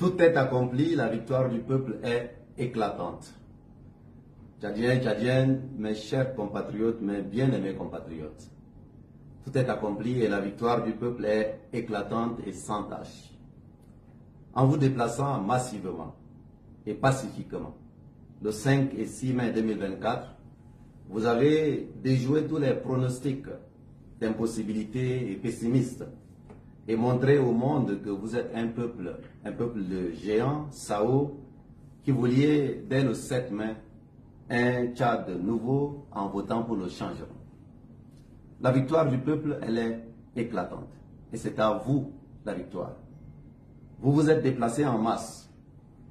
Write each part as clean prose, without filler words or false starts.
Tout est accompli, la victoire du peuple est éclatante. Tchadiens, Tchadiennes, mes chers compatriotes, mes bien-aimés compatriotes, tout est accompli et la victoire du peuple est éclatante et sans tâche. En vous déplaçant massivement et pacifiquement, le 5 et 6 mai 2024, vous avez déjoué tous les pronostics d'impossibilité et pessimistes et montré au monde que vous êtes un peuple de géants, Sao, qui vouliez dès le 7 mai un Tchad nouveau en votant pour le changement. La victoire du peuple, elle est éclatante. Et c'est à vous la victoire. Vous vous êtes déplacés en masse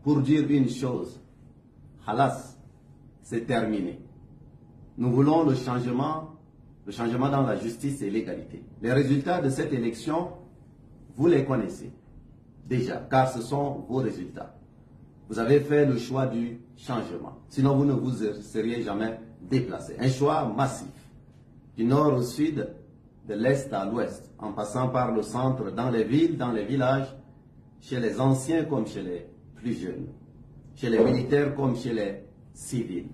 pour dire une chose. Halas, c'est terminé. Nous voulons le changement dans la justice et l'égalité. Les résultats de cette élection, vous les connaissez déjà, car ce sont vos résultats. Vous avez fait le choix du changement. Sinon, vous ne vous seriez jamais déplacé. Un choix massif. Du nord au sud, de l'est à l'ouest, en passant par le centre, dans les villes, dans les villages, chez les anciens comme chez les plus jeunes, chez les militaires comme chez les civils,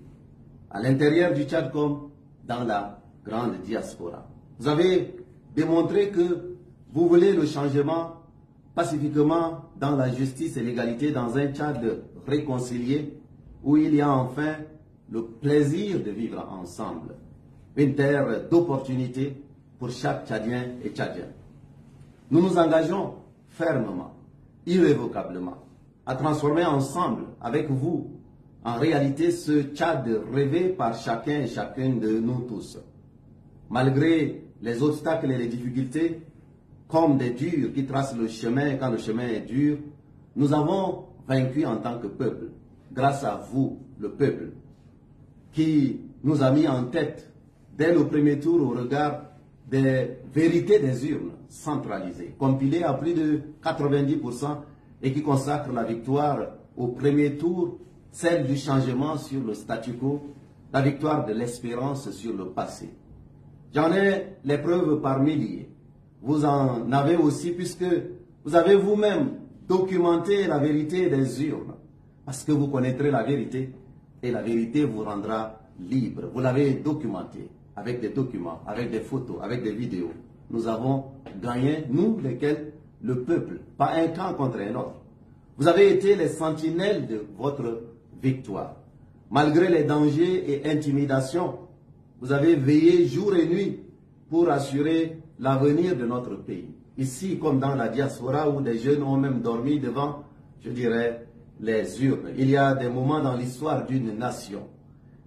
à l'intérieur du Tchad comme dans la grande diaspora. Vous avez démontré que vous voulez le changement pacifiquement dans la justice et l'égalité, dans un Tchad réconcilié, où il y a enfin le plaisir de vivre ensemble. Une terre d'opportunités pour chaque Tchadien et Tchadienne. Nous nous engageons fermement, irrévocablement, à transformer ensemble, avec vous, en réalité ce Tchad rêvé par chacun et chacune de nous tous. Malgré les obstacles et les difficultés, comme des durs qui tracent le chemin quand le chemin est dur, nous avons vaincu en tant que peuple, grâce à vous, le peuple, qui nous a mis en tête dès le premier tour au regard des vérités des urnes centralisées, compilées à plus de 90% et qui consacrent la victoire au premier tour, celle du changement sur le statu quo, la victoire de l'espérance sur le passé. J'en ai les preuves par milliers. Vous en avez aussi puisque vous avez vous-même documenté la vérité des urnes, parce que vous connaîtrez la vérité et la vérité vous rendra libre. Vous l'avez documenté avec des documents, avec des photos, avec des vidéos. Nous avons gagné, nous lesquels, le peuple, pas un camp contre un autre. Vous avez été les sentinelles de votre victoire. Malgré les dangers et intimidations, vous avez veillé jour et nuit pour assurer l'avenir de notre pays. Ici, comme dans la diaspora où des jeunes ont même dormi devant, je dirais, les urnes. Il y a des moments dans l'histoire d'une nation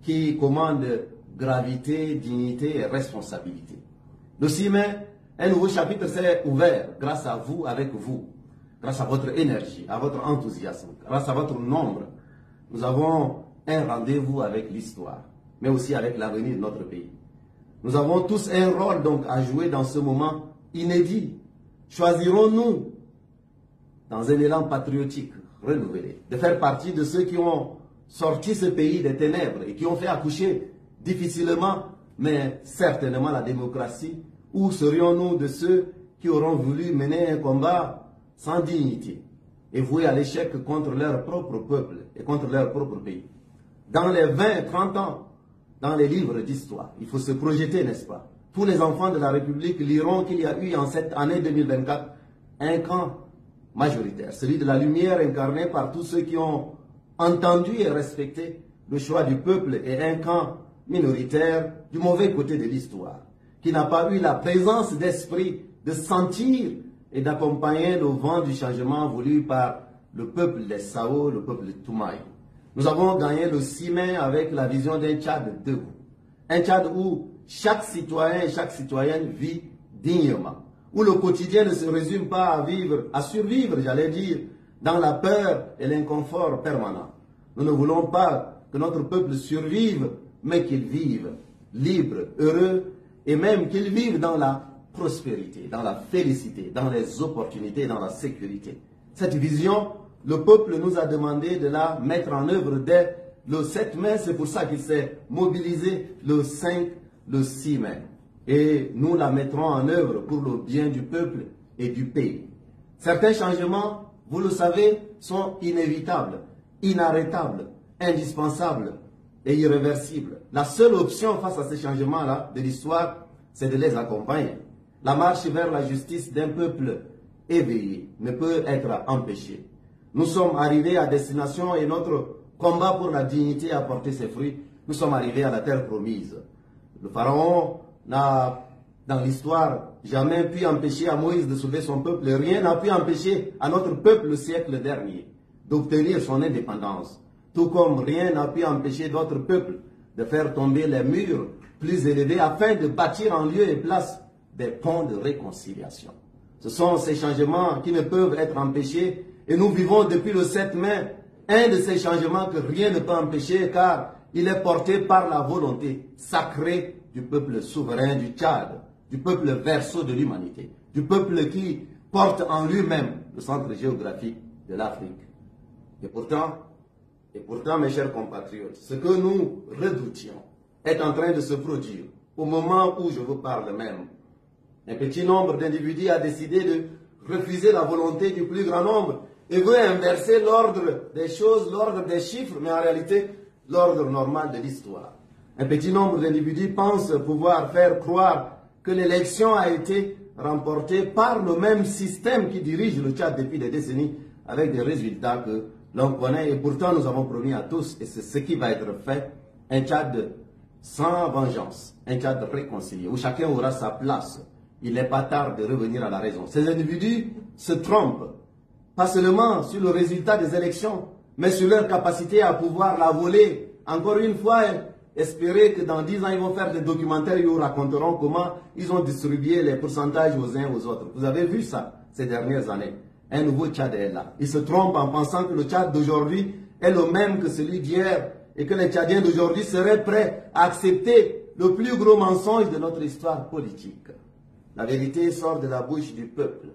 qui commandent gravité, dignité et responsabilité. Le 6 mai, un nouveau chapitre s'est ouvert grâce à vous, avec vous, grâce à votre énergie, à votre enthousiasme, grâce à votre nombre. Nous avons un rendez-vous avec l'histoire, mais aussi avec l'avenir de notre pays. Nous avons tous un rôle donc à jouer dans ce moment inédit. Choisirons-nous, dans un élan patriotique renouvelé, de faire partie de ceux qui ont sorti ce pays des ténèbres et qui ont fait accoucher difficilement, mais certainement la démocratie, ou serions-nous de ceux qui auront voulu mener un combat sans dignité et vouer à l'échec contre leur propre peuple et contre leur propre pays? Dans les 20, 30 ans, dans les livres d'histoire, il faut se projeter, n'est-ce pas? Tous les enfants de la République liront qu'il y a eu en cette année 2024 un camp majoritaire, celui de la lumière incarné par tous ceux qui ont entendu et respecté le choix du peuple, et un camp minoritaire du mauvais côté de l'histoire, qui n'a pas eu la présence d'esprit de sentir et d'accompagner le vent du changement voulu par le peuple des Sao, le peuple de Toumaï. Nous avons gagné le 6 mai avec la vision d'un Tchad debout. Un Tchad où chaque citoyen et chaque citoyenne vit dignement, où le quotidien ne se résume pas à survivre, j'allais dire, dans la peur et l'inconfort permanent. Nous ne voulons pas que notre peuple survive, mais qu'il vive libre, heureux, et même qu'il vive dans la prospérité, dans la félicité, dans les opportunités, dans la sécurité. Cette vision, le peuple nous a demandé de la mettre en œuvre dès le 7 mai, c'est pour ça qu'il s'est mobilisé le 5, le 6 mai. Et nous la mettrons en œuvre pour le bien du peuple et du pays. Certains changements vous le savez, sont inévitables, inarrêtables, indispensables et irréversibles. La seule option face à ces changements-là de l'histoire, c'est de les accompagner. La marche vers la justice d'un peuple éveillé ne peut être empêchée. Nous sommes arrivés à destination et notre combat pour la dignité a porté ses fruits. Nous sommes arrivés à la terre promise. Le pharaon n'a, dans l'histoire, jamais pu empêcher à Moïse de sauver son peuple. Rien n'a pu empêcher à notre peuple le siècle dernier d'obtenir son indépendance. Tout comme rien n'a pu empêcher d'autres peuples de faire tomber les murs plus élevés afin de bâtir en lieu et place des ponts de réconciliation. Ce sont ces changements qui ne peuvent être empêchés et nous vivons depuis le 7 mai un de ces changements que rien ne peut empêcher car il est porté par la volonté sacrée du peuple souverain du Tchad, du peuple verso de l'humanité, du peuple qui porte en lui-même le centre géographique de l'Afrique. Et pourtant, mes chers compatriotes, ce que nous redoutions est en train de se produire au moment où je vous parle même. Un petit nombre d'individus a décidé de refuser la volonté du plus grand nombre et veut inverser l'ordre des choses, l'ordre des chiffres, mais en réalité, l'ordre normal de l'histoire. Un petit nombre d'individus pensent pouvoir faire croire que l'élection a été remportée par le même système qui dirige le Tchad depuis des décennies avec des résultats que l'on connaît et pourtant nous avons promis à tous, et c'est ce qui va être fait, un Tchad sans vengeance, un Tchad réconcilié, où chacun aura sa place. Il n'est pas tard de revenir à la raison. Ces individus se trompent, pas seulement sur le résultat des élections, mais sur leur capacité à pouvoir la voler. Encore une fois, espérer que dans 10 ans, ils vont faire des documentaires et ils vous raconteront comment ils ont distribué les pourcentages aux uns aux autres. Vous avez vu ça ces dernières années. Un nouveau Tchad est là. Ils se trompent en pensant que le Tchad d'aujourd'hui est le même que celui d'hier et que les Tchadiens d'aujourd'hui seraient prêts à accepter le plus gros mensonge de notre histoire politique. La vérité sort de la bouche du peuple.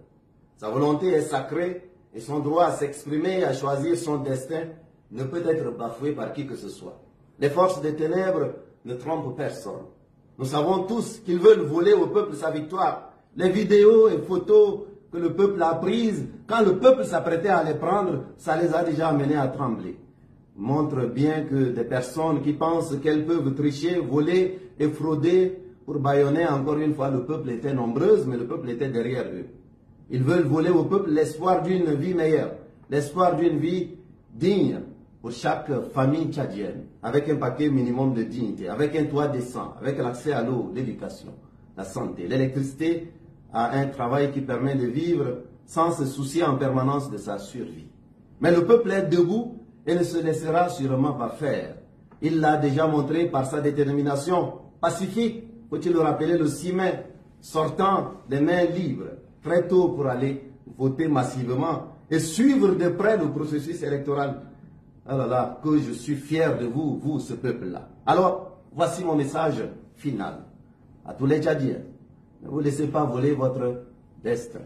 Sa volonté est sacrée et son droit à s'exprimer et à choisir son destin ne peut être bafoué par qui que ce soit. Les forces des ténèbres ne trompent personne. Nous savons tous qu'ils veulent voler au peuple sa victoire. Les vidéos et photos que le peuple a prises, quand le peuple s'apprêtait à les prendre, ça les a déjà amenés à trembler. Montre bien que des personnes qui pensent qu'elles peuvent tricher, voler et frauder pour bâillonner encore une fois le peuple était nombreuse, mais le peuple était derrière eux. Ils veulent voler au peuple l'espoir d'une vie meilleure, l'espoir d'une vie digne pour chaque famille tchadienne, avec un paquet minimum de dignité, avec un toit décent, avec l'accès à l'eau, l'éducation, la santé, l'électricité, à un travail qui permet de vivre sans se soucier en permanence de sa survie. Mais le peuple est debout et ne se laissera sûrement pas faire. Il l'a déjà montré par sa détermination pacifique, faut-il le rappeler, le 6 mai, sortant les mains libres, très tôt pour aller voter massivement et suivre de près le processus électoral. Ah là là, que je suis fier de vous, vous, ce peuple-là. Alors, voici mon message final à tous les Tchadiens. Ne vous laissez pas voler votre destin.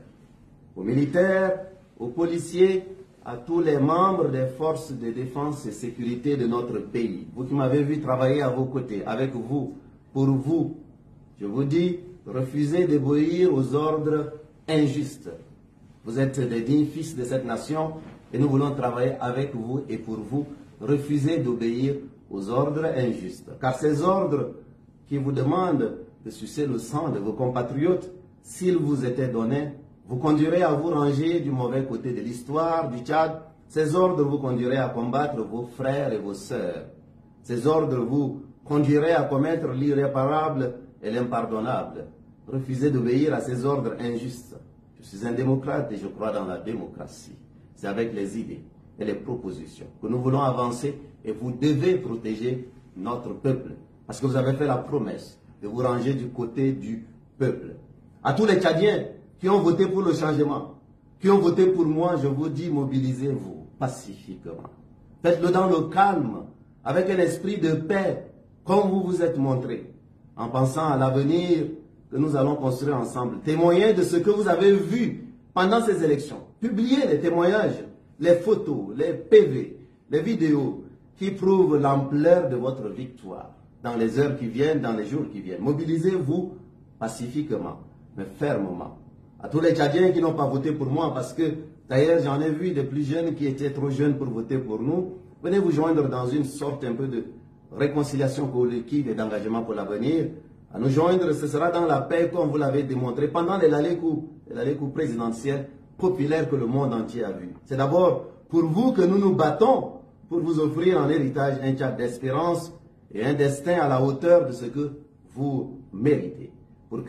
Aux militaires, aux policiers, à tous les membres des forces de défense et sécurité de notre pays. Vous qui m'avez vu travailler à vos côtés, avec vous, pour vous, je vous dis, refusez d'obéir aux ordres injustes. Vous êtes des dignes fils de cette nation et nous voulons travailler avec vous et pour vous. Refusez d'obéir aux ordres injustes. Car ces ordres qui vous demandent de sucer le sang de vos compatriotes, s'ils vous étaient donnés, vous conduiraient à vous ranger du mauvais côté de l'histoire du Tchad. Ces ordres vous conduiraient à combattre vos frères et vos sœurs. Ces ordres vous conduiraient à commettre l'irréparable et l'impardonnable. Refusez d'obéir à ces ordres injustes. Je suis un démocrate et je crois dans la démocratie. C'est avec les idées et les propositions que nous voulons avancer et vous devez protéger notre peuple. Parce que vous avez fait la promesse de vous ranger du côté du peuple. À tous les Tchadiens qui ont voté pour le changement, qui ont voté pour moi, je vous dis, mobilisez-vous pacifiquement. Faites-le dans le calme, avec un esprit de paix, comme vous vous êtes montré, en pensant à l'avenir que nous allons construire ensemble. Témoignez de ce que vous avez vu pendant ces élections. Publiez les témoignages, les photos, les PV, les vidéos qui prouvent l'ampleur de votre victoire dans les heures qui viennent, dans les jours qui viennent. Mobilisez-vous pacifiquement, mais fermement. À tous les Tchadiens qui n'ont pas voté pour moi parce que D'ailleurs, j'en ai vu des plus jeunes qui étaient trop jeunes pour voter pour nous. Venez vous joindre dans une sorte un peu de réconciliation collective et d'engagement pour l'avenir. À nous joindre, ce sera dans la paix comme vous l'avez démontré pendant les allées-coups présidentielles populaires que le monde entier a vu. C'est d'abord pour vous que nous nous battons pour vous offrir en héritage un Tchad d'espérance et un destin à la hauteur de ce que vous méritez. Pour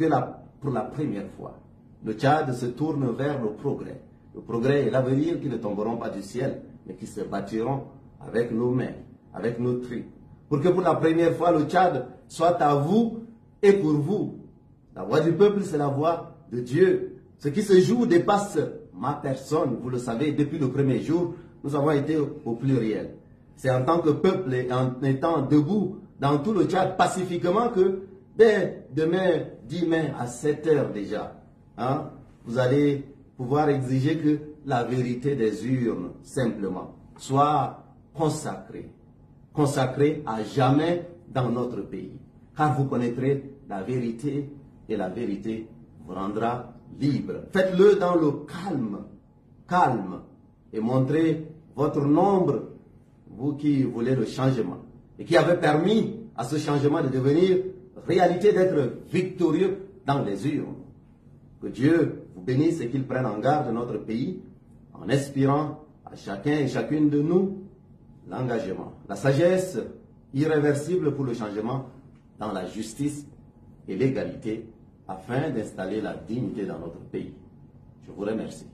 la première fois, le Tchad se tourne vers le progrès. Le progrès et l'avenir qui ne tomberont pas du ciel, mais qui se bâtiront avec nos mains, avec nos tripes. Pour que pour la première fois, le Tchad soit à vous et pour vous. La voix du peuple, c'est la voix de Dieu. Ce qui se joue dépasse ma personne. Vous le savez, depuis le premier jour, nous avons été au pluriel. C'est en tant que peuple et en étant debout dans tout le Tchad pacifiquement que dès demain, 10 mai à 7 heures déjà, vous allez pouvoir exiger que la vérité des urnes, simplement, soit consacrée. Consacrée à jamais dans notre pays. Car vous connaîtrez la vérité et la vérité vous rendra libre. Faites-le dans le calme, et montrez votre nombre, vous qui voulez le changement, et qui avez permis à ce changement de devenir réalité, d'être victorieux dans les urnes. Que Dieu vous bénisse et qu'il prenne en garde notre pays, en inspirant à chacun et chacune de nous l'engagement, la sagesse irréversible pour le changement dans la justice et l'égalité, afin d'installer la dignité dans notre pays. Je vous remercie.